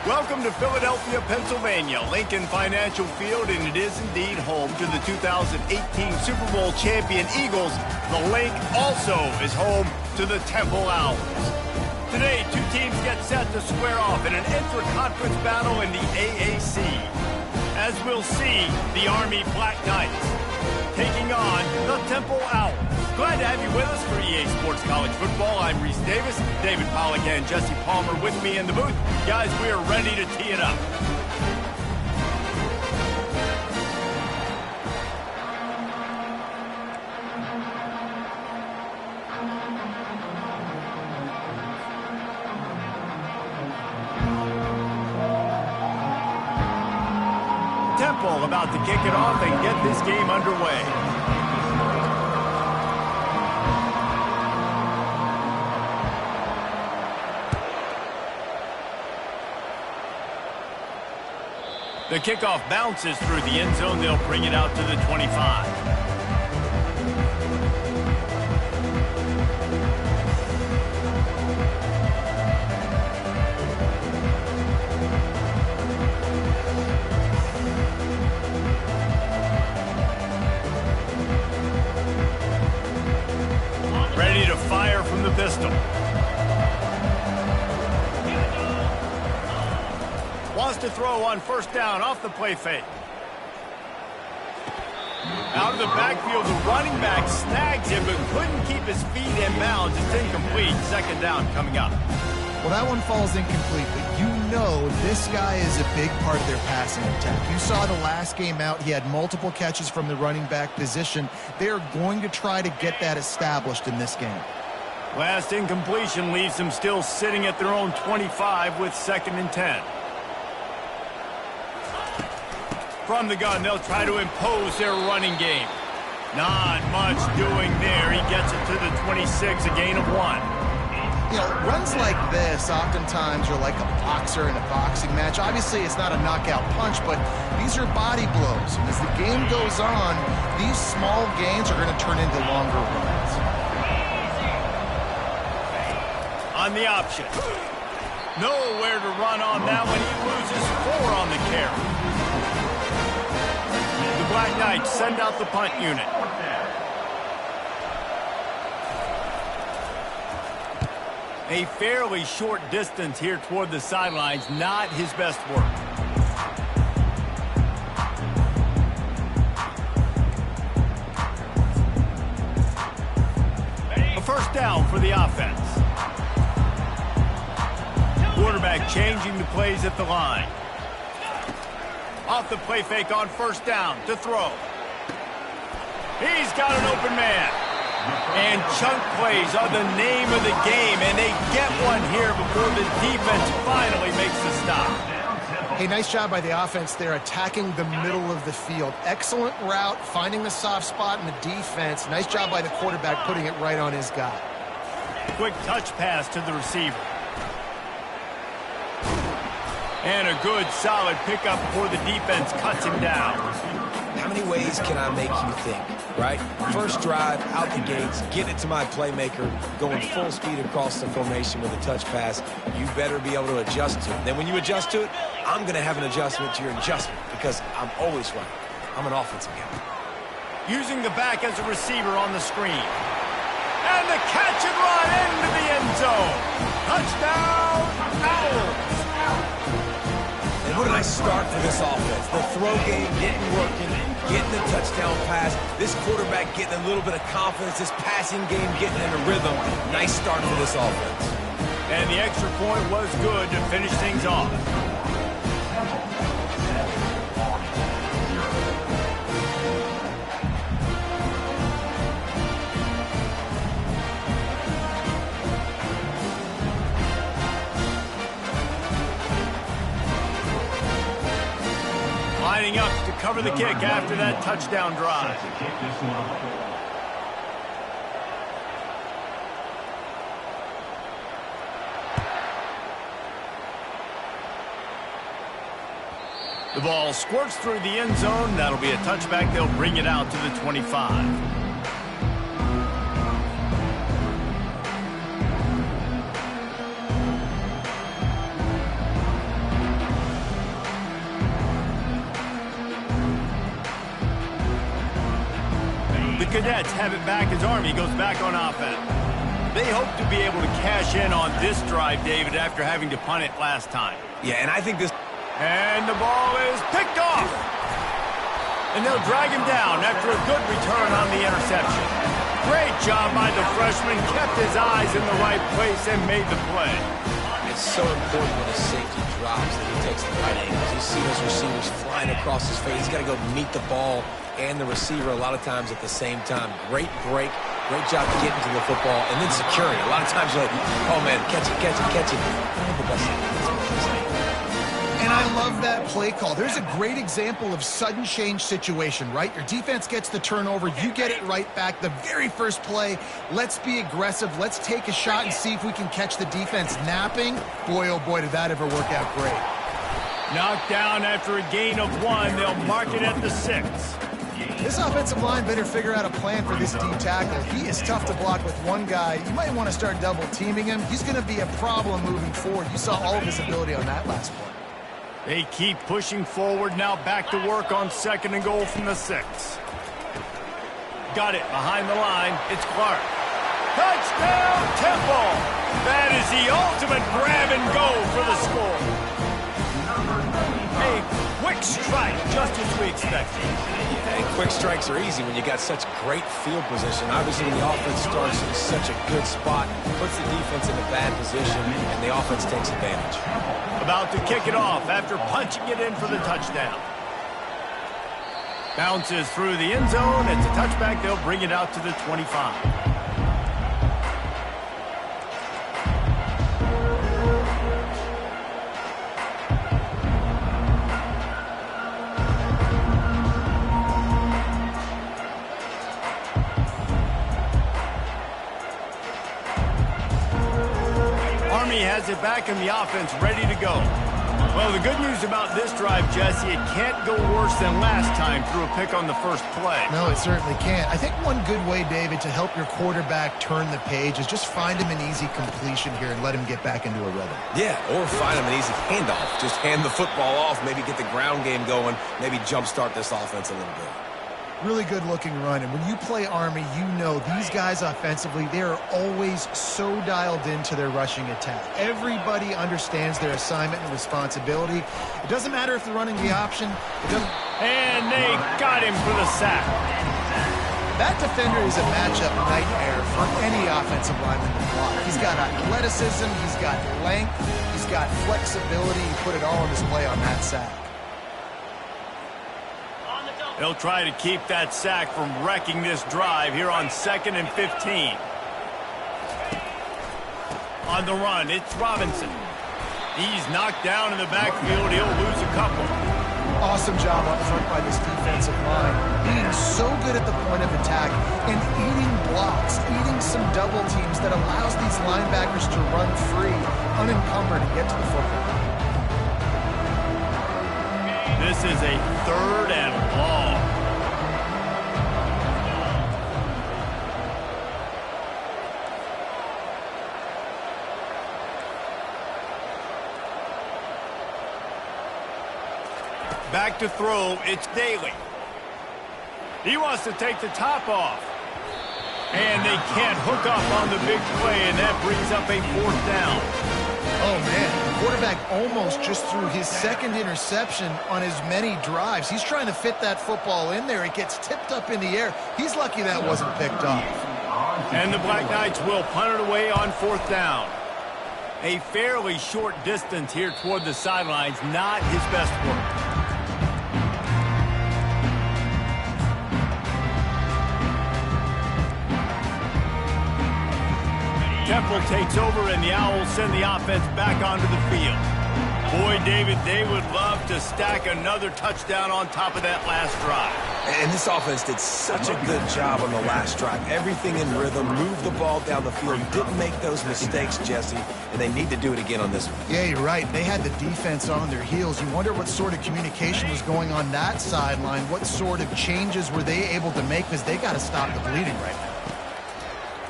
Welcome to Philadelphia, Pennsylvania, Lincoln Financial Field, and it is indeed home to the 2018 Super Bowl champion Eagles. The Link also is home to the Temple Owls. Today, two teams get set to square off in an intra-conference battle in the AAC. As we'll see, the Army Black Knights taking on the Temple Owls. Glad to have you with us for EA Sports College Football. I'm Reese Davis, David Pollack and Jesse Palmer with me in the booth. Guys, we are ready to tee it up. Temple about to kick it off and get this game underway. The kickoff bounces through the end zone. They'll bring it out to the 25. Ready to fire from the pistol. Wants to throw on first down off the play fake. Out of the backfield, the running back snags him but couldn't keep his feet in bounds. It's incomplete. Second down coming up. Well, that one falls incomplete, but you know this guy is a big part of their passing attack. You saw the last game out. He had multiple catches from the running back position. They're going to try to get that established in this game. Last incompletion leaves them still sitting at their own 25 with 2nd and 10. From the gun, they'll try to impose their running game. Not much doing there. He gets it to the 26, a gain of 1. You know, runs like this oftentimes are like a boxer in a boxing match. Obviously, it's not a knockout punch, but these are body blows. And as the game goes on, these small gains are going to turn into longer runs. On the option. Nowhere to run on that one. He loses 4 on the carry. The Black Knights send out the punt unit. A fairly short distance here toward the sidelines, not his best work. A first down for the offense. Quarterback changing the plays at the line. Off the play fake on first down to throw. He's got an open man. And chunk plays are the name of the game, and they get one here before the defense finally makes the stop. Hey, nice job by the offense there, attacking the middle of the field. Excellent route, finding the soft spot in the defense. Nice job by the quarterback putting it right on his guy. Quick touch pass to the receiver. And a good, solid pickup before the defense cuts him down. How many ways can I make you think, right? First drive, out the gates, get it to my playmaker, going full speed across the formation with a touch pass. You better be able to adjust to it. Then when you adjust to it, I'm going to have an adjustment to your adjustment because I'm always right. I'm an offensive guy. Using the back as a receiver on the screen. And the catch and run into the end zone. Touchdown, Owls. And what a nice start for this offense. The throw game getting working, getting the touchdown pass. This quarterback getting a little bit of confidence. This passing game getting in a rhythm. Nice start for this offense. And the extra point was good to finish things off. Lining up to cover the kick after that touchdown drive. The ball squirts through the end zone. That'll be a touchback. They'll bring it out to the 25. The Cadets have it back as Army goes back on offense. They hope to be able to cash in on this drive, David, after having to punt it last time. Yeah, and I think this... And the ball is picked off. And they'll drag him down after a good return on the interception. Great job by the freshman, kept his eyes in the right place and made the play. It's so important when a safety drops that he takes the right angles. You see those receivers flying across his face. He's got to go meet the ball and the receiver a lot of times at the same time. Great break. Great job getting to the football and then securing it. A lot of times you're like, oh, man, catch it, catch it, catch it. Not the best thing. And I love that play call. There's a great example of sudden change situation, right? Your defense gets the turnover. You get it right back. The very first play, let's be aggressive. Let's take a shot and see if we can catch the defense napping. Boy, oh boy, did that ever work out great. Knocked down after a gain of 1. They'll mark it at the 6. This offensive line better figure out a plan for this D tackle. He is tough to block with one guy. You might want to start double teaming him. He's going to be a problem moving forward. You saw all of his ability on that last play. They keep pushing forward, now back to work on 2nd and goal from the 6. Got it behind the line. It's Clark. Touchdown, Temple! That is the ultimate grab and go for the score. A quick strike, just as we expected. Yeah, and quick strikes are easy when you got such great field position. Obviously, when the offense starts in such a good spot, puts the defense in a bad position, and the offense takes advantage. About to kick it off after punching it in for the touchdown. Bounces through the end zone. It's a touchback. They'll bring it out to the 25. Has it back in the offense, ready to go. Well, the good news about this drive, Jesse, it can't go worse than last time through a pick on the first play. No, it certainly can't. I think one good way, David, to help your quarterback turn the page is just find him an easy completion here and let him get back into a rhythm. Yeah, or find him an easy handoff. Just hand the football off, maybe get the ground game going, maybe jumpstart this offense a little bit. Really good-looking run, and when you play Army, you know these guys offensively, they are always so dialed into their rushing attack. Everybody understands their assignment and responsibility. It doesn't matter if they're running the option. And they got him for the sack. That defender is a matchup nightmare for any offensive lineman to block. He's got athleticism, he's got length, he's got flexibility. He put it all on display on that sack. They'll try to keep that sack from wrecking this drive here on 2nd and 15. On the run, it's Robinson. He's knocked down in the backfield. He'll lose a couple. Awesome job up front by this defensive line. Being so good at the point of attack and eating blocks, eating some double teams that allows these linebackers to run free, unencumbered, and get to the football. This is a 3rd and long. Back to throw, it's Daly. He wants to take the top off. And they can't hook up on the big play, and that brings up a 4th down. Oh, man, the quarterback almost just threw his 2nd interception on as many drives. He's trying to fit that football in there. It gets tipped up in the air. He's lucky that wasn't picked off. And the Black Knights will punt it away on 4th down. A fairly short distance here toward the sidelines, not his best work. Temple takes over, and the Owls send the offense back onto the field. Boy, David, they would love to stack another touchdown on top of that last drive. And this offense did such a good job on the last drive. Everything in rhythm, moved the ball down the field, didn't make those mistakes, Jesse, and they need to do it again on this one. Yeah, you're right. They had the defense on their heels. You wonder what sort of communication was going on that sideline. What sort of changes were they able to make, because they got to stop the bleeding right now.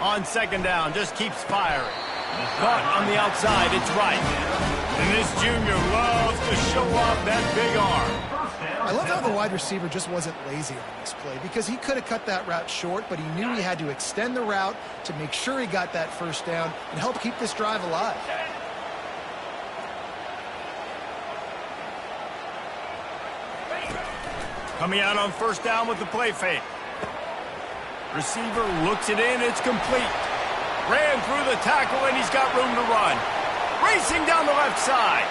On 2nd down, just keeps firing. Caught on the outside, it's right. And this junior loves to show off that big arm. I love how the wide receiver just wasn't lazy on this play because he could have cut that route short, but he knew he had to extend the route to make sure he got that first down and help keep this drive alive. Coming out on first down with the play fake. Receiver looks it in, it's complete. Ran through the tackle and he's got room to run. Racing down the left side.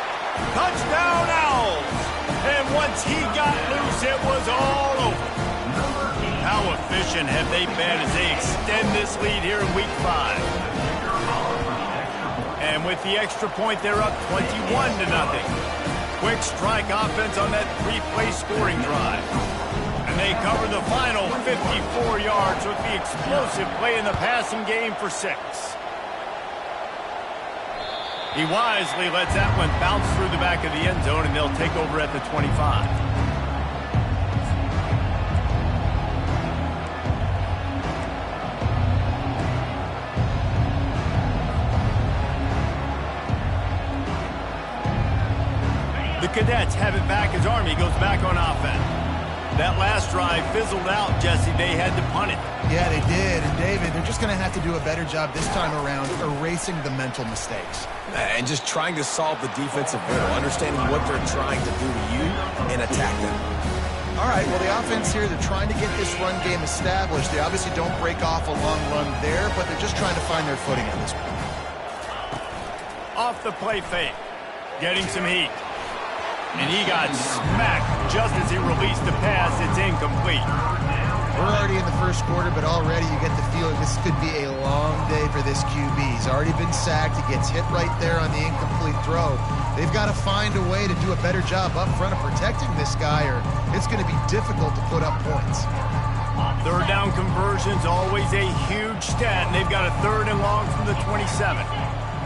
Touchdown Owls! And once he got loose, it was all over. How efficient have they been as they extend this lead here in Week 5? And with the extra point, they're up 21-0. Quick strike offense on that 3-play scoring drive. And they cover the final 54 yards with the explosive play in the passing game for 6. He wisely lets that one bounce through the back of the end zone, and they'll take over at the 25. The Cadets have it back as Army goes back on offense. That last drive fizzled out, Jesse. They had to punt it. Yeah, they did. And, David, they're just going to have to do a better job this time around erasing the mental mistakes. And just trying to solve the defensive riddle, understanding what they're trying to do to you and attack them. All right, well, the offense here, they're trying to get this run game established. They obviously don't break off a long run there, but they're just trying to find their footing at this point. Off the play fake. Getting some heat. And he got smacked just as he released the pass. It's incomplete. We're already in the first quarter, but already you get the feeling this could be a long day for this QB. He's already been sacked. He gets hit right there on the incomplete throw. They've got to find a way to do a better job up front of protecting this guy, or it's going to be difficult to put up points. Third down conversion's always a huge stat, and they've got a 3rd and long from the 27.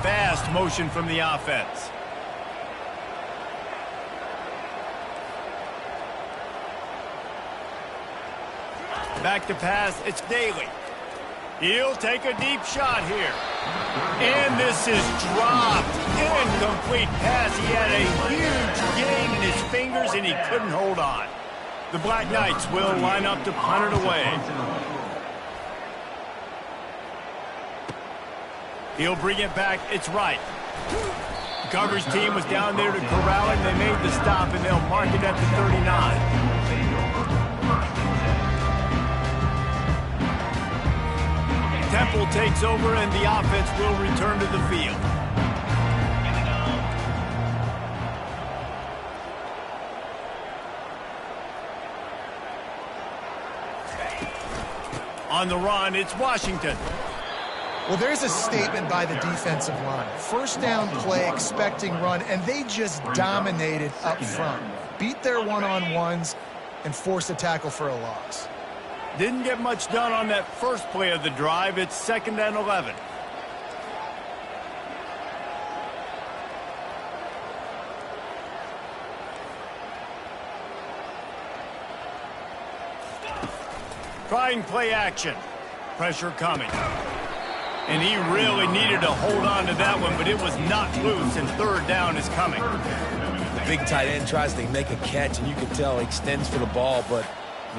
Fast motion from the offense. Back to pass, it's Daly. He'll take a deep shot here. And this is dropped. Incomplete pass. He had a huge gain in his fingers, and he couldn't hold on. The Black Knights will line up to punt it away. He'll bring it back. It's right. The coverage team was down there to corral him. They made the stop, and they'll mark it at the 39. Temple takes over, and the offense will return to the field. On the run, it's Washington. Well, there's a statement by the defensive line. First down play, expecting run, and they just dominated up front. Beat their one-on-ones and forced a tackle for a loss. Didn't get much done on that first play of the drive. It's 2nd and 11. Trying play action. Pressure coming. And he really needed to hold on to that one, but it was not loose, and 3rd down is coming. The big tight end tries to make a catch, and you can tell he extends for the ball, but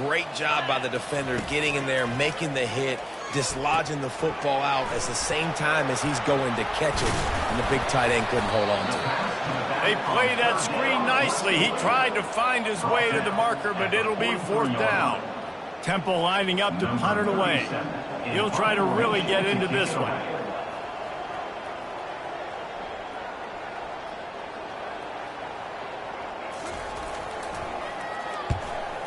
great job by the defender getting in there, making the hit, dislodging the football out at the same time as he's going to catch it, and the big tight end couldn't hold on to it. They play that screen nicely. He tried to find his way to the marker, but it'll be 4th down. Temple lining up to punt it away. He'll try to really get into this one.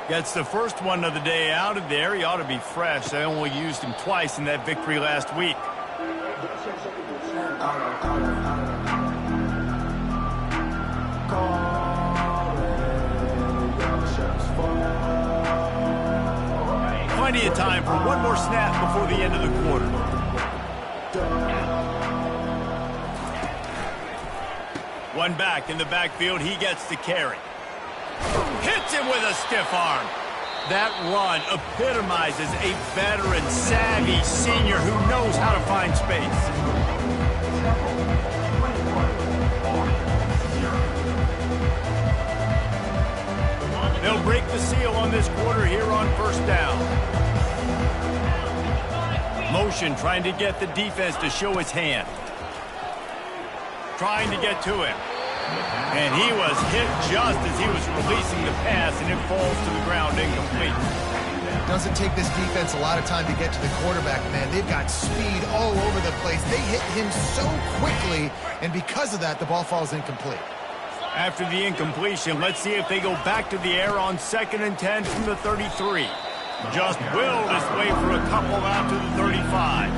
Gets the first one of the day out of there. He ought to be fresh. They only used him twice in that victory last week. Plenty of time for one more snap before the end of the quarter. One back in the backfield. He gets the carry. Hits him with a stiff arm. That run epitomizes a veteran, savvy senior who knows how to find space. They'll break the seal on this quarter here on first down. Motion trying to get the defense to show his hand. Trying to get to him. And he was hit just as he was releasing the pass, and it falls to the ground incomplete. Doesn't take this defense a lot of time to get to the quarterback, man. They've got speed all over the place. They hit him so quickly, and because of that, the ball falls incomplete. After the incompletion, let's see if they go back to the air on 2nd and 10 from the 33. Just willed his way for a couple out to the 35.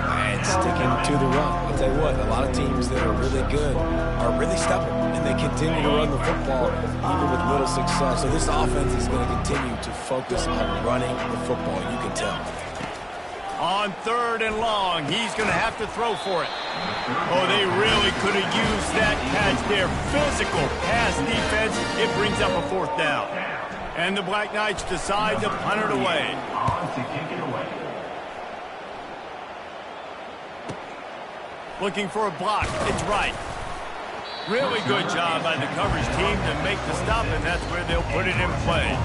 And sticking to the run. I'll tell you what, a lot of teams that are really good are really stubborn, and they continue to run the football even with little success. So this offense is going to continue to focus on running the football, you can tell. On 3rd and long, he's going to have to throw for it. Oh, they really could have used that catch there. Physical pass defense. It brings up a 4th down. And the Black Knights decide to punt it away. Looking for a block. It's right. Really good job by the coverage team to make the stop, and that's where they'll put it in play.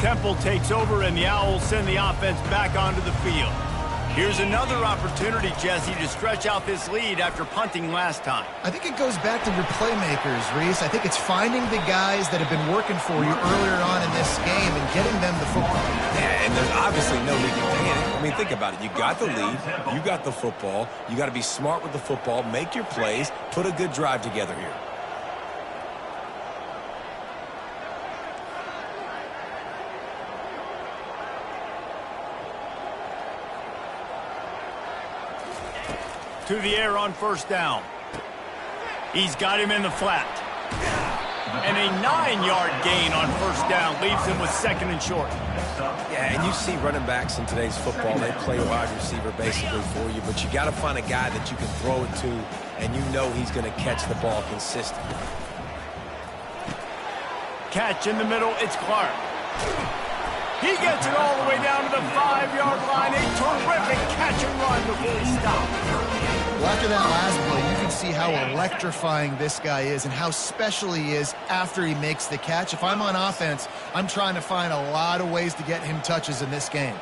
Temple takes over, and the Owls send the offense back onto the field. Here's another opportunity, Jesse, to stretch out this lead after punting last time. I think it goes back to your playmakers, Reese. I think it's finding the guys that have been working for you earlier on in this game and getting them the football. Yeah, and there's obviously no need to panic. I mean, think about it. You got the lead. You got the football. You got to be smart with the football. Make your plays. Put a good drive together here. To the air on 1st down. He's got him in the flat. And a 9-yard gain on 1st down leaves him with 2nd and short. Yeah, and you see running backs in today's football, they play wide receiver basically for you, but you got to find a guy that you can throw it to, and you know he's going to catch the ball consistently. Catch in the middle, it's Clark. He gets it all the way down to the 5-yard line. A terrific catch and run before he stops. Well, after that last play, you can see how electrifying this guy is and how special he is after he makes the catch. If I'm on offense, I'm trying to find a lot of ways to get him touches in this game.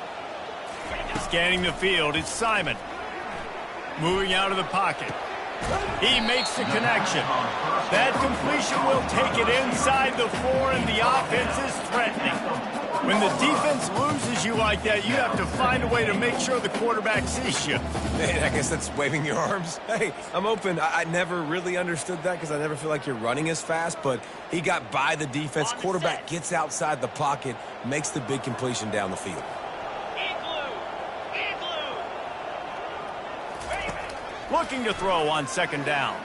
Scanning the field, it's Simon. Moving out of the pocket. He makes the connection. That completion will take it inside the 4, and the offense is threatening. When the defense loses you like that, you have to find a way to make sure the quarterback sees you. Man, I guess that's waving your arms. Hey, I'm open. I never really understood that because I never feel like you're running as fast, but he got by the defense. Quarterback gets outside the pocket, makes the big completion down the field. Looking to throw on 2nd down.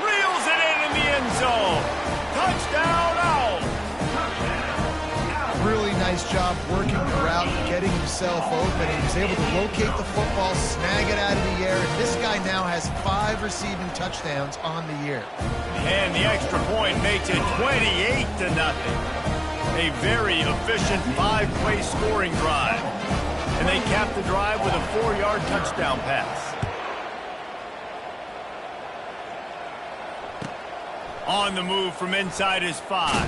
Reels it in the end zone. Touchdown, Owls. Really nice job working the route, getting himself open, and he's able to locate the football, snag it out of the air, and this guy now has 5 receiving touchdowns on the year. And the extra point makes it 28-0. A very efficient 5-play scoring drive. And they cap the drive with a 4-yard touchdown pass. On the move from inside his 5.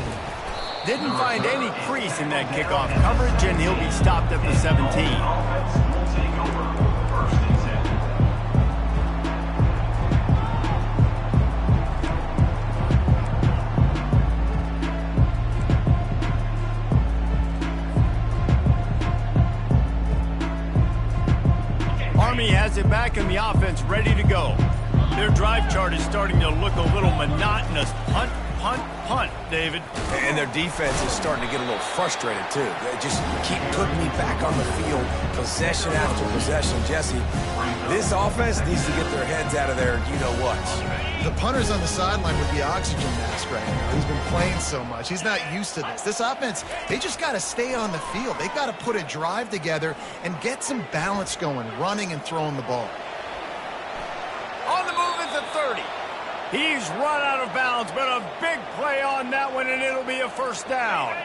Didn't find any crease in that kickoff coverage, and he'll be stopped at the 17. Army has it back and the offense ready to go. Their drive chart is starting to look a little monotonous. Punt, punt, punt, David. And their defense is starting to get a little frustrated, too. They just keep putting me back on the field, possession after possession. Jesse, this offense needs to get their heads out of there, you know what. The punter's on the sideline with the oxygen mask right now. He's been playing so much. He's not used to this. This offense, they just got to stay on the field. They've got to put a drive together and get some balance going, running and throwing the ball. On the move at the 30. He's run out of bounds, but a big play on that one, and it'll be a 1st down.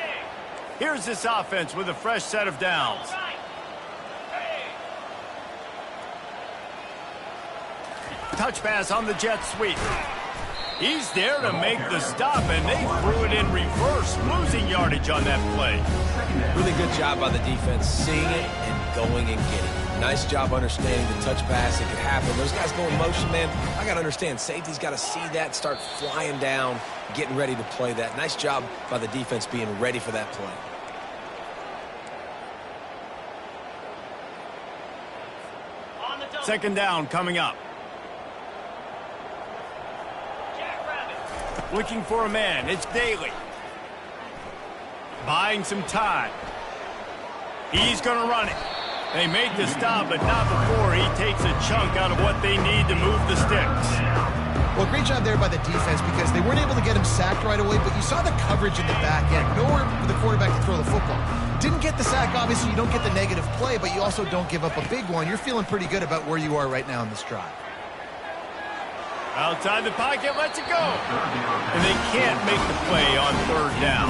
Here's this offense with a fresh set of downs. touch pass on the jet sweep. He's there to make the stop, and they threw it in reverse, losing yardage on that play. Really good job by the defense, seeing it and going and getting it. Nice job understanding the touch pass. It could happen. Those guys go in motion, man. I got to understand, safety's got to see that, start flying down, getting ready to play that. Nice job by the defense being ready for that play. Second down coming up. Looking for a man. It's Daly. Buying some time. He's going to run it. They make the stop, but not before he takes a chunk out of what they need to move the sticks. Well, great job there by the defense because they weren't able to get him sacked right away, but you saw the coverage in the back end. Nowhere for the quarterback to throw the football. Didn't get the sack, obviously. You don't get the negative play, but you also don't give up a big one. You're feeling pretty good about where you are right now in this drive. Outside the pocket, lets it go. And they can't make the play on third down.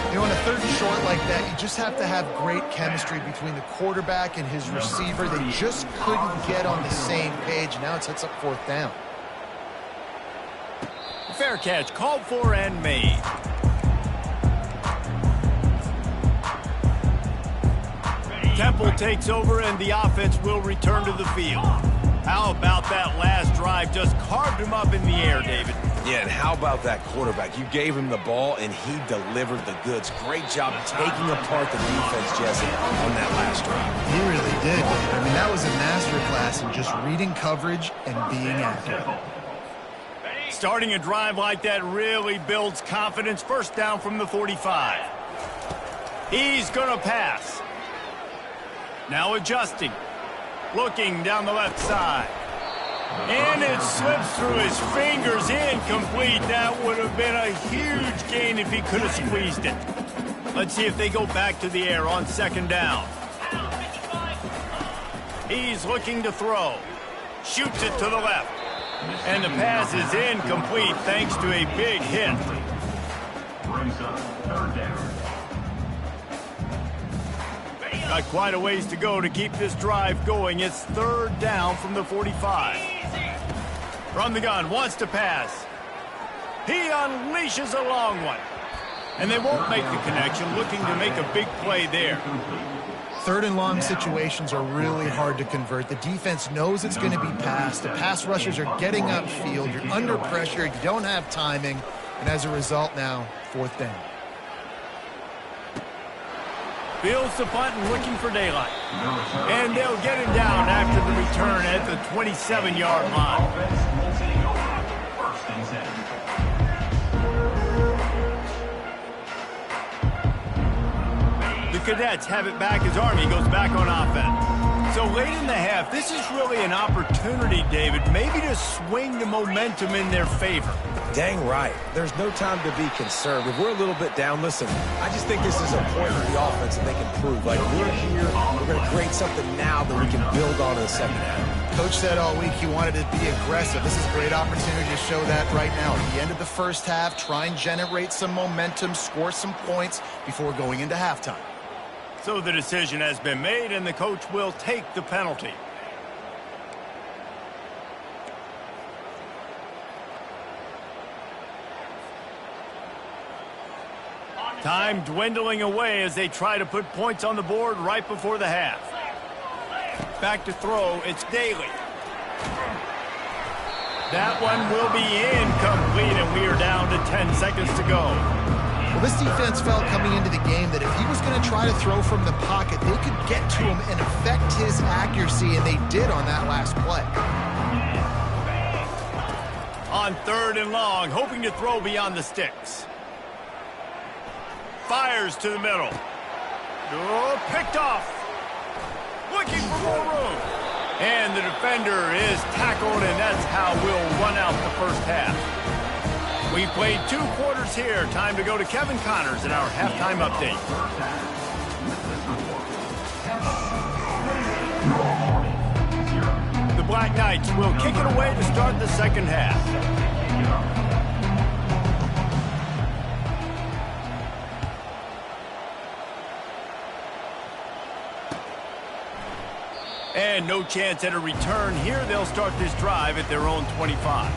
You know, on a third and short like that, you just have to have great chemistry between the quarterback and his receiver. They just couldn't get on the same page. Now it sets up fourth down. Fair catch, called for and made. Temple takes over and the offense will return to the field. How about that last drive? Just carved him up in the air, David. Yeah, and how about that quarterback? You gave him the ball, and he delivered the goods. Great job taking apart the defense, Jesse, on that last drive. He really did. I mean, that was a masterclass in just reading coverage and being accurate. Starting a drive like that really builds confidence. First down from the 45. He's going to pass. Now adjusting. Looking down the left side. And it slips through his fingers, incomplete. That would have been a huge gain if he could have squeezed it. Let's see if they go back to the air on second down. He's looking to throw. Shoots it to the left. And the pass is incomplete thanks to a big hit. Got quite a ways to go to keep this drive going. It's third down from the 45. From the gun, wants to pass. He unleashes a long one. And they won't make the connection, looking to make a big play there. Third and long situations are really hard to convert. The defense knows it's going to be passed. The pass rushers are getting upfield. You're under pressure. You don't have timing. And as a result now, fourth down. Fields the punt and looking for daylight. And they'll get him down after the return at the 27-yard line. The Cadets have it back as Army goes back on offense. So late in the half, this is really an opportunity, David, maybe to swing the momentum in their favor. Dang right. There's no time to be concerned. If we're a little bit down, listen, I just think this is a point for the offense that they can prove. Like, we're here, we're going to create something now that we can build on in the second half. Coach said all week he wanted to be aggressive. This is a great opportunity to show that right now. At the end of the first half, try and generate some momentum, score some points before going into halftime. So the decision has been made, and the coach will take the penalty. Time dwindling away as they try to put points on the board right before the half. Back to throw, it's Daly. That one will be incomplete, and we are down to 10 seconds to go. Well, this defense felt coming into the game that if he was going to try to throw from the pocket, they could get to him and affect his accuracy, and they did on that last play. On third and long, hoping to throw beyond the sticks. Fires to the middle. Oh, picked off. Looking for more room. And the defender is tackled, and that's how we'll run out the first half. We played 2 quarters here. Time to go to Kevin Connors in our halftime update. The Black Knights will kick it away to start the second half. And no chance at a return here. They'll start this drive at their own 25.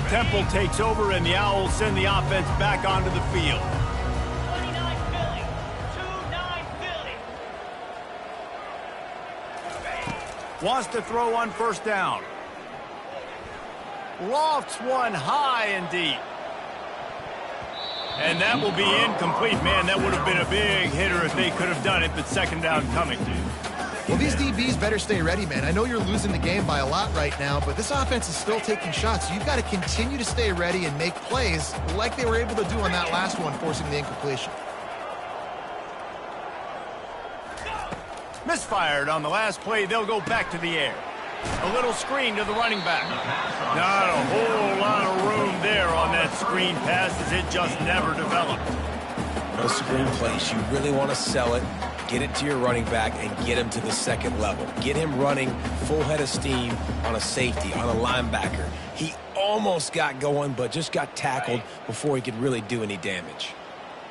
Temple takes over, and the Owls send the offense back onto the field. 29 Philly. 2-9 Philly. Wants to throw on first down. Lofts one high and deep. And that will be incomplete. Man, that would have been a big hitter if they could have done it, but second down coming. Well, these DBs better stay ready, man. I know you're losing the game by a lot right now, but this offense is still taking shots. You've got to continue to stay ready and make plays like they were able to do on that last one, forcing the incompletion. Misfired on the last play. They'll go back to the air. A little screen to the running back. Not a whole lot of room there on that screen pass, as it just never developed. No screen place. You really want to sell it. Get it to your running back and get him to the second level. Get him running full head of steam on a safety, on a linebacker. He almost got going, but just got tackled before he could really do any damage.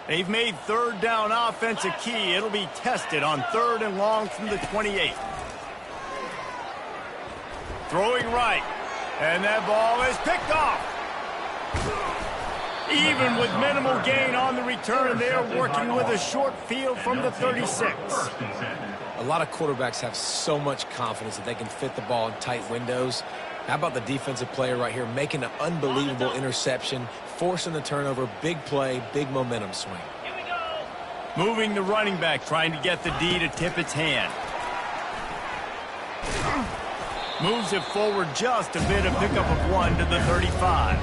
They've made third down offense a key. It'll be tested on 3rd and long from the 28. Throwing right. And that ball is picked off. Even with minimal gain on the return, they're working with a short field from the 36. A lot of quarterbacks have so much confidence that they can fit the ball in tight windows. How about the defensive player right here making an unbelievable interception, forcing the turnover, big play, big momentum swing. Here we go. Moving the running back, trying to get the D to tip its hand. Moves it forward just a bit, a pickup of 1 to the 35.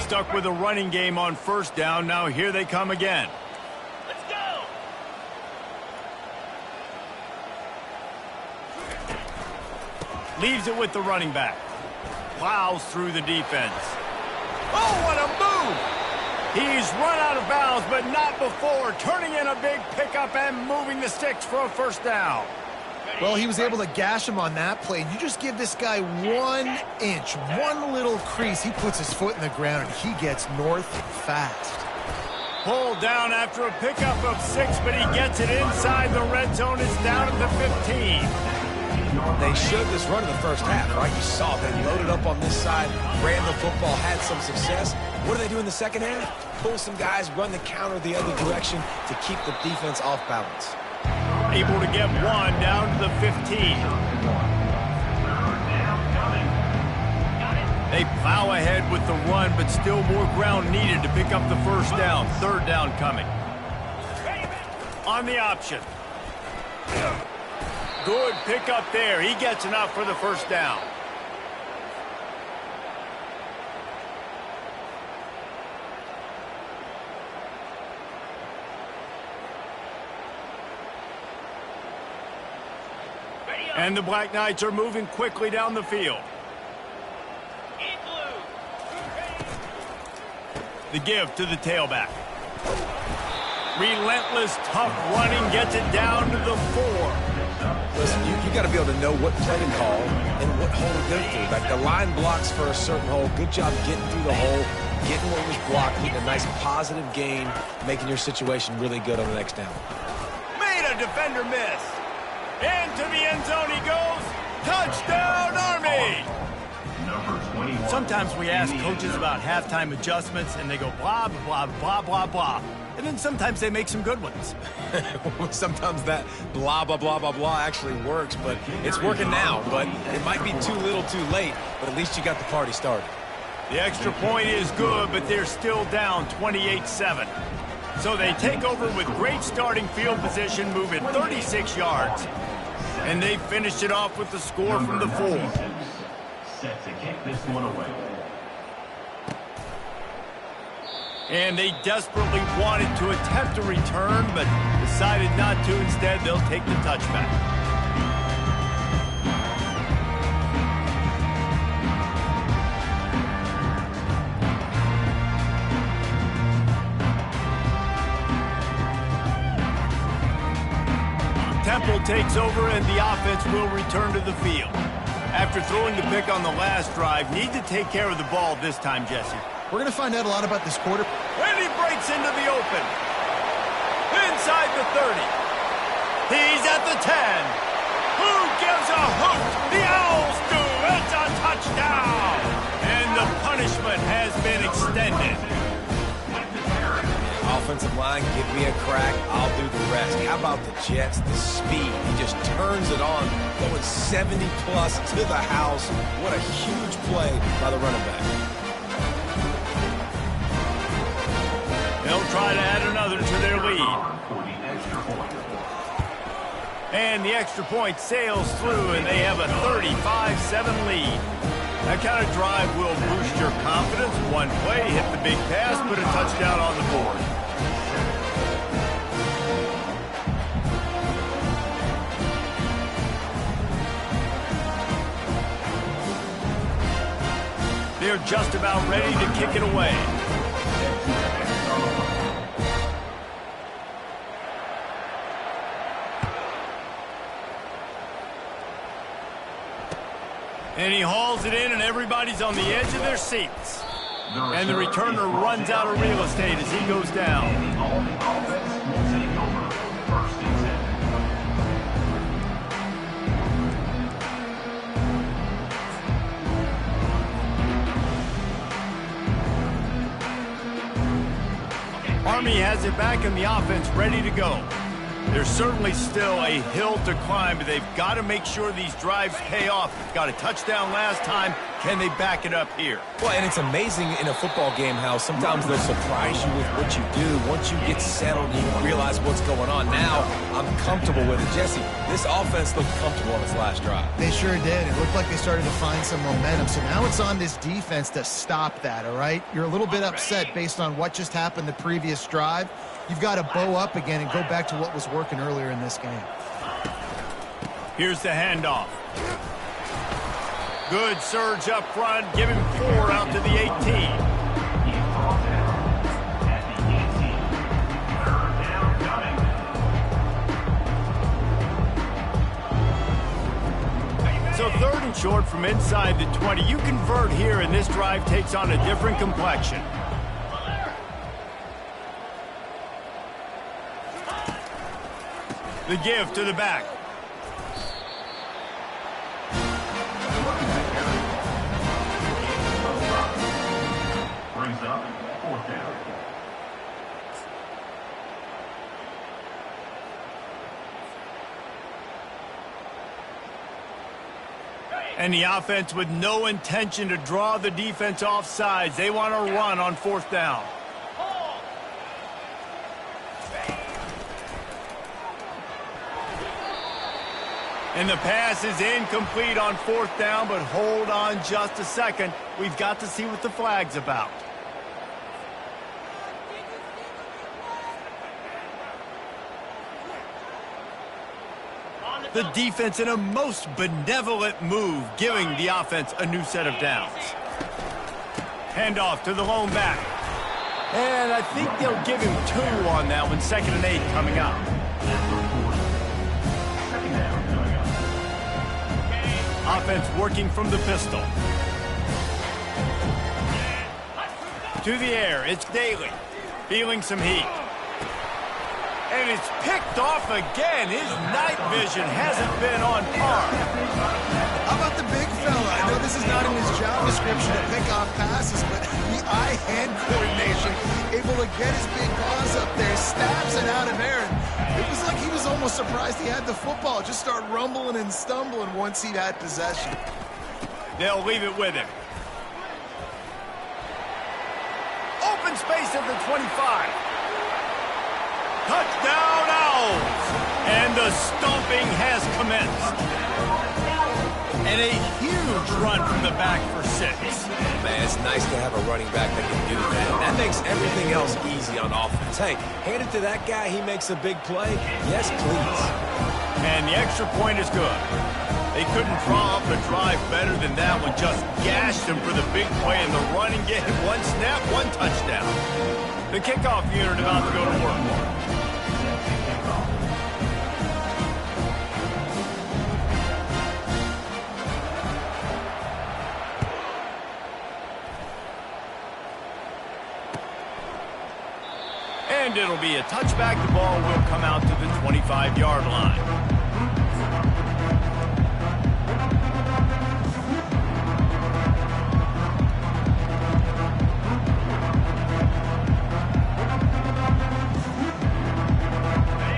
Stuck with a running game on first down. Now here they come again. Let's go. Leaves it with the running back. Plows through the defense. Oh, what a move! He's run out of bounds, but not before. Turning in a big pickup and moving the sticks for a first down. Well, he was able to gash him on that play. You just give this guy 1 inch, one little crease. He puts his foot in the ground, and he gets north fast. Pulled down after a pickup of 6, but he gets it inside the red zone. It's down at the 15. They showed this run in the first half, right? You saw they loaded up on this side, ran the football, had some success. What do they do in the second half? Pull some guys, run the counter the other direction to keep the defense off balance. Able to get 1 down to the 15. They plow ahead with the run, but still more ground needed to pick up the first down. 3rd down coming. On the option. Good pickup there. He gets enough for the first down. And the Black Knights are moving quickly down the field. The give to the tailback. Relentless, tough running gets it down to the 4. Listen, you got to be able to know what play to call and what hole to go through. Like the line blocks for a certain hole. Good job getting through the hole, getting what was blocked, getting a nice positive gain, making your situation really good on the next down. Made a defender miss. Into the end zone he goes. Touchdown, Army! Sometimes we ask coaches about halftime adjustments, and they go blah, blah, blah, blah, blah. And then sometimes they make some good ones. Sometimes that blah, blah, blah, blah, blah actually works, but it's working now. But it might be too little too late, but at least you got the party started. The extra point is good, but they're still down 28-7. So they take over with great starting field position, moving 36 yards. And they finished it off with the score from the 4. Set to kick this one away. And they desperately wanted to attempt a return, but decided not to. Instead, they'll take the touchback. fumble takes over and the offense will return to the field. After throwing the pick on the last drive, need to take care of the ball this time, Jesse. We're going to find out a lot about this quarter. And he breaks into the open. Inside the 30. He's at the 10. Who gives a hoot? The Owls do. It's a touchdown. And the punishment has been extended. Offensive line, give me a crack, I'll do the rest. How about the Jets, the speed? He just turns it on, going 70-plus to the house. What a huge play by the running back. They'll try to add another to their lead. And the extra point sails through, and they have a 35-7 lead. That kind of drive will boost your confidence. One play, hit the big pass, put a touchdown on the board. They're just about ready to kick it away. And he hauls it in, and everybody's on the edge of their seats. And the returner runs out of real estate as he goes down. Army has it back in the offense, ready to go. There's certainly still a hill to climb, but they've got to make sure these drives pay off. Got a touchdown last time. Can they back it up here? Well, and it's amazing in a football game how sometimes they'll surprise you with what you do. Once you get settled, you realize what's going on. Now, I'm comfortable with it. Jesse, this offense looked comfortable on its last drive. They sure did. It looked like they started to find some momentum. So now it's on this defense to stop that, all right? You're a little bit upset based on what just happened the previous drive. You've got to bow up again and go back to what was working earlier in this game. Here's the handoff. Good surge up front. Give him 4 out to the 18. So 3rd and short from inside the 20. You convert here, and this drive takes on a different complexion. The give to the back. Brings up 4th down. And the offense with no intention to draw the defense off sides. They want to run on 4th down. And the pass is incomplete on 4th down, but hold on just a second. We've got to see what the flag's about. The defense in a most benevolent move, giving the offense a new set of downs. Handoff to the lone back. And I think they'll give him 2 on that one. 2nd and 8 coming up. Offense working from the pistol. To the air, it's Daly. Feeling some heat. And it's picked off again. His night vision hasn't been on par. How about the big fella? I know this is not in his job description to pick off passes, but the eye-hand coordination, able to get his big paws up there, stabs it out of air. It was like he was almost surprised he had the football. Just start rumbling and stumbling once he had possession. They'll leave it with him. Open space at the 25. Touchdown Owls! And the stomping has commenced. And a huge run from the back for 6. Man, it's nice to have a running back that can do that. That makes everything else easy on offense. Hey, hand it to that guy, he makes a big play. Yes, please. And the extra point is good. They couldn't draw up a drive better than that one. Just gashed him for the big play in the running game. 1 snap, 1 touchdown. The kickoff unit about to go to work. And it'll be a touchback. The ball will come out to the 25-yard line.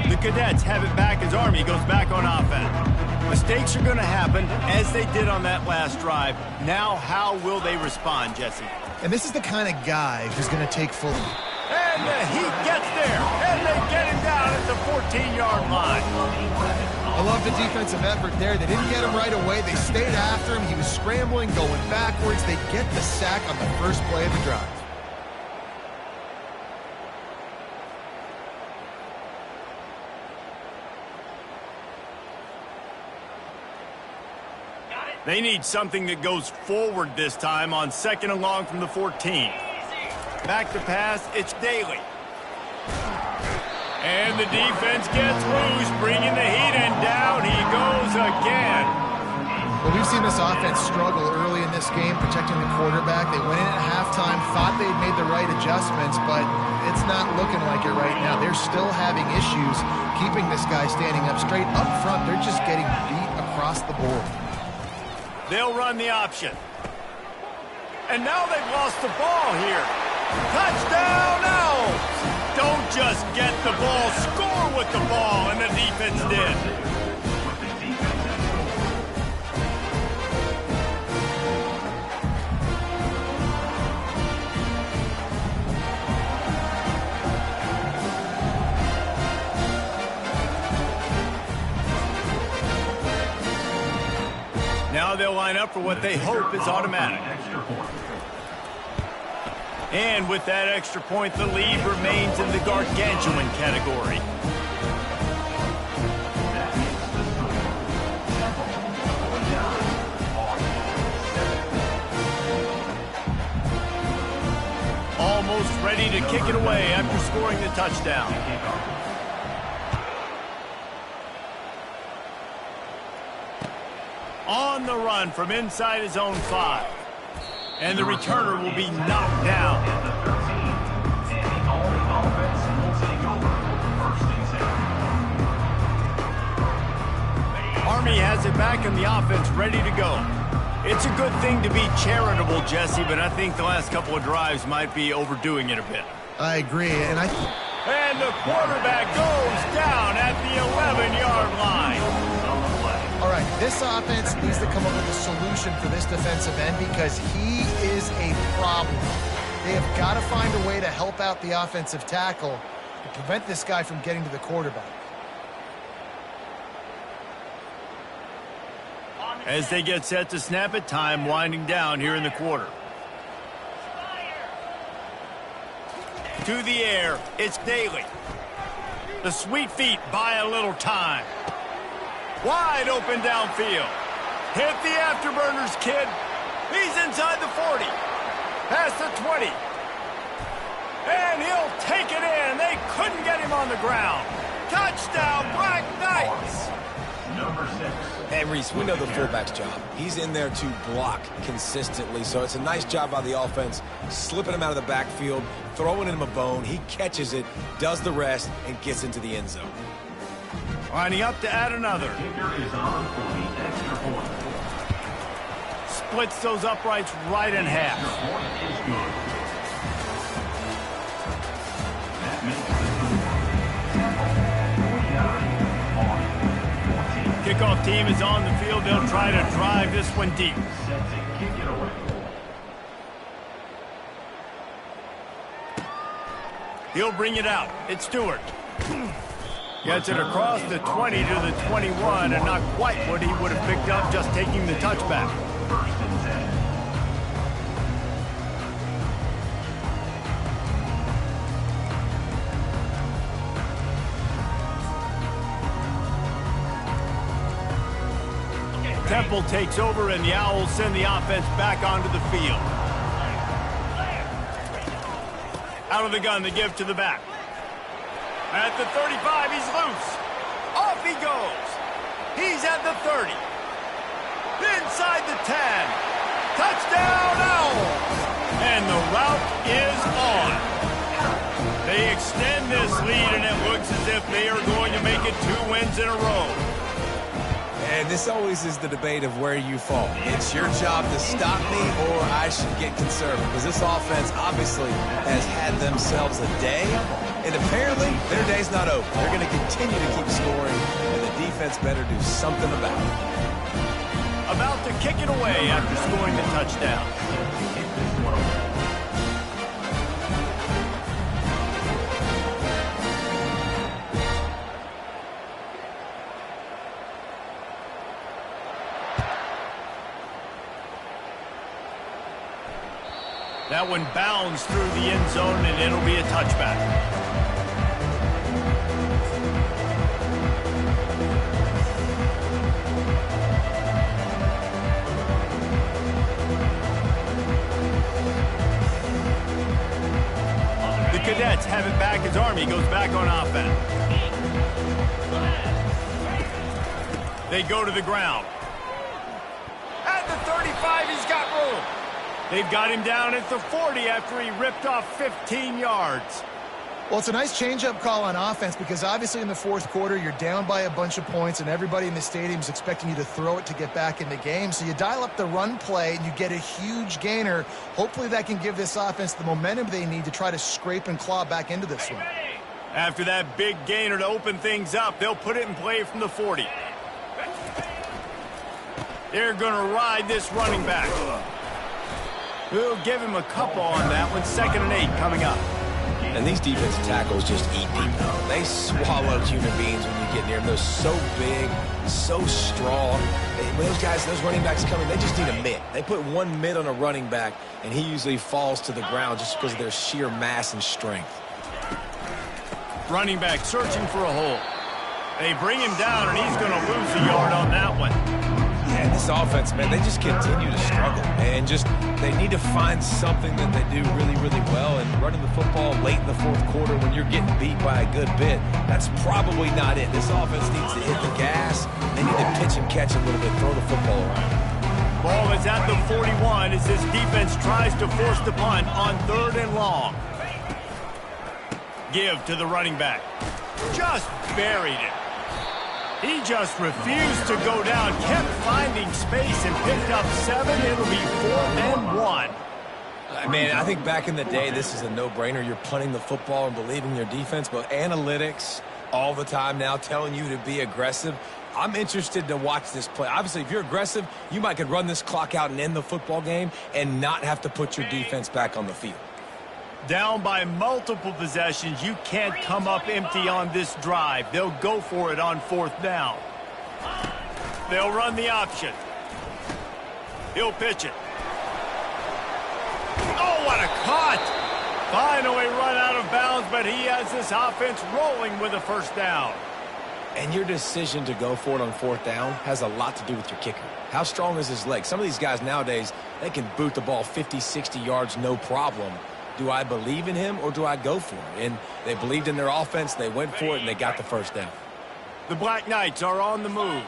The Cadets have it back as Army goes back on offense. Mistakes are going to happen, as they did on that last drive. Now, how will they respond, Jesse? And this is the kind of guy who's going to take full. And the Heat gets there, and they get him down at the 14-yard line. I love the defensive effort there. They didn't get him right away. They stayed after him. He was scrambling, going backwards. They get the sack on the first play of the drive. They need something that goes forward this time on 2nd and long from the 14. Back to pass, it's Daly. And the defense gets loose, bringing the Heat, and down he goes again. Well, we've seen this offense struggle early in this game, protecting the quarterback. They went in at halftime, thought they'd made the right adjustments, but it's not looking like it right now. They're still having issues keeping this guy standing up straight. Up front, they're just getting beat across the board. They'll run the option. And now they've lost the ball here. Touchdown Owls! Don't just get the ball, score with the ball, and the defense did. Now they'll line up for what they hope is automatic. And with that extra point, the lead remains in the gargantuan category. Almost ready to kick it away after scoring the touchdown. On the run from inside his own 5. And the returner will be knocked down. Army has it back in the offense, ready to go. It's a good thing to be charitable, Jesse, but I think the last couple of drives might be overdoing it a bit. I agree, and the quarterback goes down at the 11-yard line. All right, this offense needs to come up with a solution for this defensive end because he is a problem. They have got to find a way to help out the offensive tackle to prevent this guy from getting to the quarterback. As they get set to snap it, time winding down here in the quarter. To the air, it's Daly. The sweet feet buy a little time. Wide open downfield. Hit the afterburners, kid. He's inside the 40. Past the 20. And he'll take it in. They couldn't get him on the ground. Touchdown, Black Knights. Number 6. And Reese, we know the fullback's job. He's in there to block consistently, so it's a nice job by the offense, slipping him out of the backfield, throwing him a bone. He catches it, does the rest, and gets into the end zone. Lining up to add another. Kicker is on for the extra point. Splits those uprights right in half. Extra point is good. That makes the Kickoff team is on the field. They'll try to drive this one deep. set to kick it away. He'll bring it out. It's Stewart. Gets it across the 20 to the 21, and not quite what he would have picked up just taking the touchback. First and 10. Temple takes over, and the Owls send the offense back onto the field. Out of the gun, the give to the back. At the 35, he's loose. Off he goes. He's at the 30. Inside the 10. Touchdown, Owls! And the route is on. They extend this they are going to make it 2 wins in a row. And this always is the debate of where you fall. It's your job to stop me, or I should get conservative. Because this offense obviously has had themselves a day, and apparently their day's not over. They're going to continue to keep scoring, and the defense better do something about it. About to kick it away after scoring the touchdown. That one bounds through the end zone, and it'll be a touchback. The Cadets have it back as Army goes back on offense. They go to the ground. At the 35, he's got room. They've got him down at the 40 after he ripped off 15 yards. Well, it's a nice change-up call on offense because obviously in the fourth quarter, you're down by a bunch of points and everybody in the stadium is expecting you to throw it to get back in the game. So you dial up the run play and you get a huge gainer. Hopefully that can give this offense the momentum they need to try to scrape and claw back into this one. After that big gainer to open things up, they'll put it in play from the 40. They're going to ride this running back. We'll give him a couple on that one. 2nd and 8 coming up. And these defensive tackles just eat people. They swallow human beings when you get near them. They're so big, so strong. When those guys, those running backs coming, they just need a mid. They put one mid on a running back, and he usually falls to the ground just because of their sheer mass and strength. Running back searching for a hole. They bring him down, and he's going to lose a yard on that one. Yeah, this offense, man, they just continue to struggle. And just, they need to find something that they do really, really well. And running the football late in the fourth quarter when you're getting beat by a good bit, that's probably not it. This offense needs to hit the gas. They need to pitch and catch a little bit, throw the football around. Ball is at the 41 as this defense tries to force the punt on 3rd and long. Give to the running back. Just buried it. He just refused to go down, kept finding space and picked up 7. It'll be 4th and 1. Man, I think back in the day, this is a no-brainer. You're punting the football and believing your defense, but analytics all the time now telling you to be aggressive. I'm interested to watch this play. Obviously, if you're aggressive, you might could run this clock out and end the football game and not have to put your defense back on the field. Down by multiple possessions, you can't come up empty on this drive. They'll go for it on 4th down. They'll run the option. He'll pitch it. Oh, what a cut! Finally run out of bounds, but he has this offense rolling with a 1st down. And your decision to go for it on 4th down has a lot to do with your kicker. How strong is his leg? Some of these guys nowadays, they can boot the ball 50, 60 yards, no problem. Do I believe in him or do I go for it? And they believed in their offense, they went for it, and they got the 1st down. The Black Knights are on the move.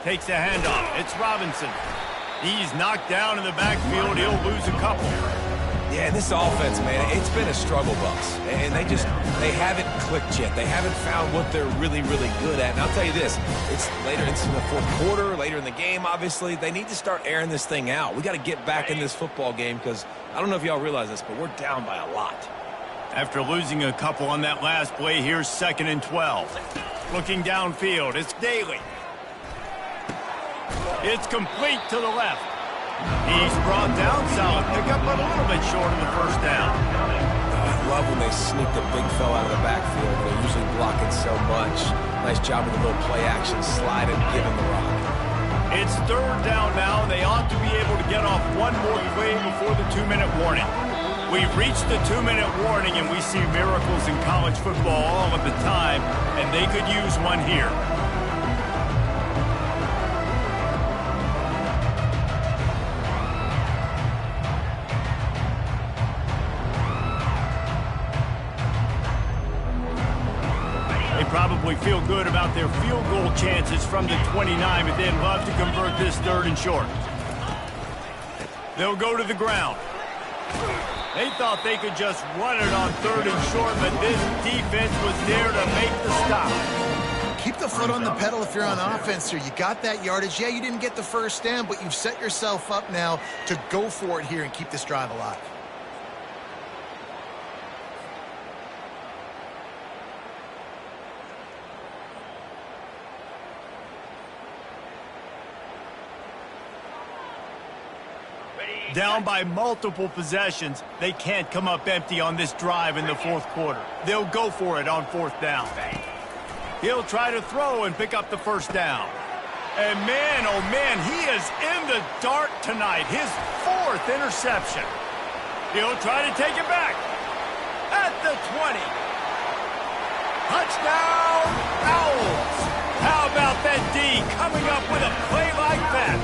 Takes a handoff. It's Robinson. He's knocked down in the backfield. He'll lose a couple. Yeah, this offense, man, it's been a struggle bus. And they haven't clicked yet. They haven't found what they're really, really good at. And I'll tell you this, it's later into the fourth quarter, later in the game, obviously. They need to start airing this thing out. We got to get back in this football game because I don't know if y'all realize this, but we're down by a lot. After losing a couple on that last play, here's 2nd and 12. Looking downfield, it's Daly. It's complete to the left. He's brought down, solid pickup, but a little bit short of the 1st down. I love when they sneak the big fella out of the backfield. They're usually blocking so much. Nice job with a little play action, slide and give him the rock. It's 3rd down now. They ought to be able to get off one more play before the 2-minute warning. We've reached the 2-minute warning, and we see miracles in college football all of the time, and they could use one here. Probably feel good about their field goal chances from the 29, but they'd love to convert this 3rd and short. They'll go to the ground. They thought they could just run it on 3rd and short, but this defense was there to make the stop. Keep the foot on the pedal if you're on offense here. You got that yardage. Yeah, you didn't get the first down, but you've set yourself up now to go for it here and keep this drive alive. Down by multiple possessions, they can't come up empty on this drive in the 4th quarter. They'll go for it on 4th down. He'll try to throw and pick up the 1st down. And man, oh man, he is in the dark tonight. His 4th interception. He'll try to take it back. At the 20. Touchdown, Owls. How about that D coming up with a play like that?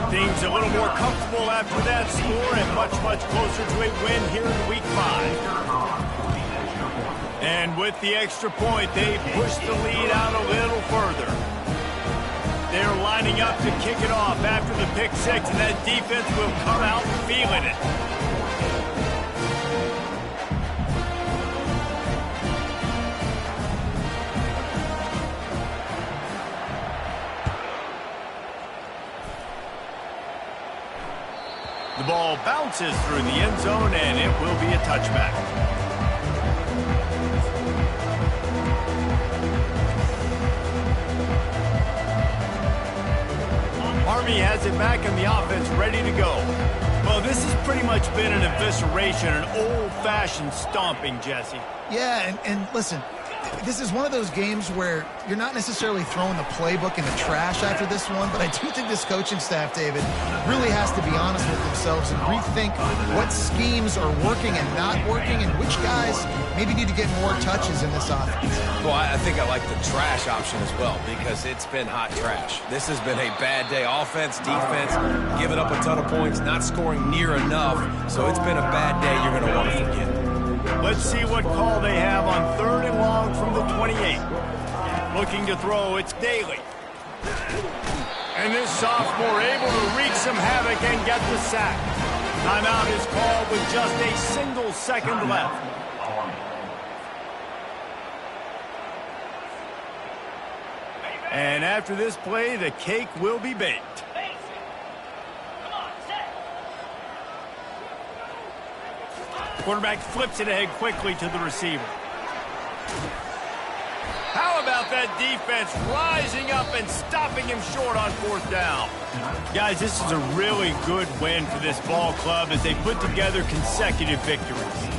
Things a little more comfortable after that score and much, much closer to a win here in Week 5. And with the extra point, they push the lead out a little further. They're lining up to kick it off after the pick 6, and that defense will come out feeling it. The ball bounces through the end zone, and it will be a touchback. Army has it back in the offense, ready to go. Well, this has pretty much been an evisceration, an old-fashioned stomping, Jesse. Yeah, and listen, this is one of those games where you're not necessarily throwing the playbook in the trash after this one, but I do think this coaching staff, David, really has to be honest with themselves and rethink what schemes are working and not working and which guys maybe need to get more touches in this offense. Well, I think I like the trash option as well because it's been hot trash. This has been a bad day. Offense, defense, giving up a ton of points, not scoring near enough. So it's been a bad day you're going to want to forget. Let's see what call they have on 3rd and long from the 28. Looking to throw, it's Daly. And this sophomore able to wreak some havoc and get the sack. Timeout is called with just a single second left. And after this play, the cake will be baked. Quarterback flips it ahead quickly to the receiver. How about that defense rising up and stopping him short on 4th down? Guys, this is a really good win for this ball club as they put together consecutive victories.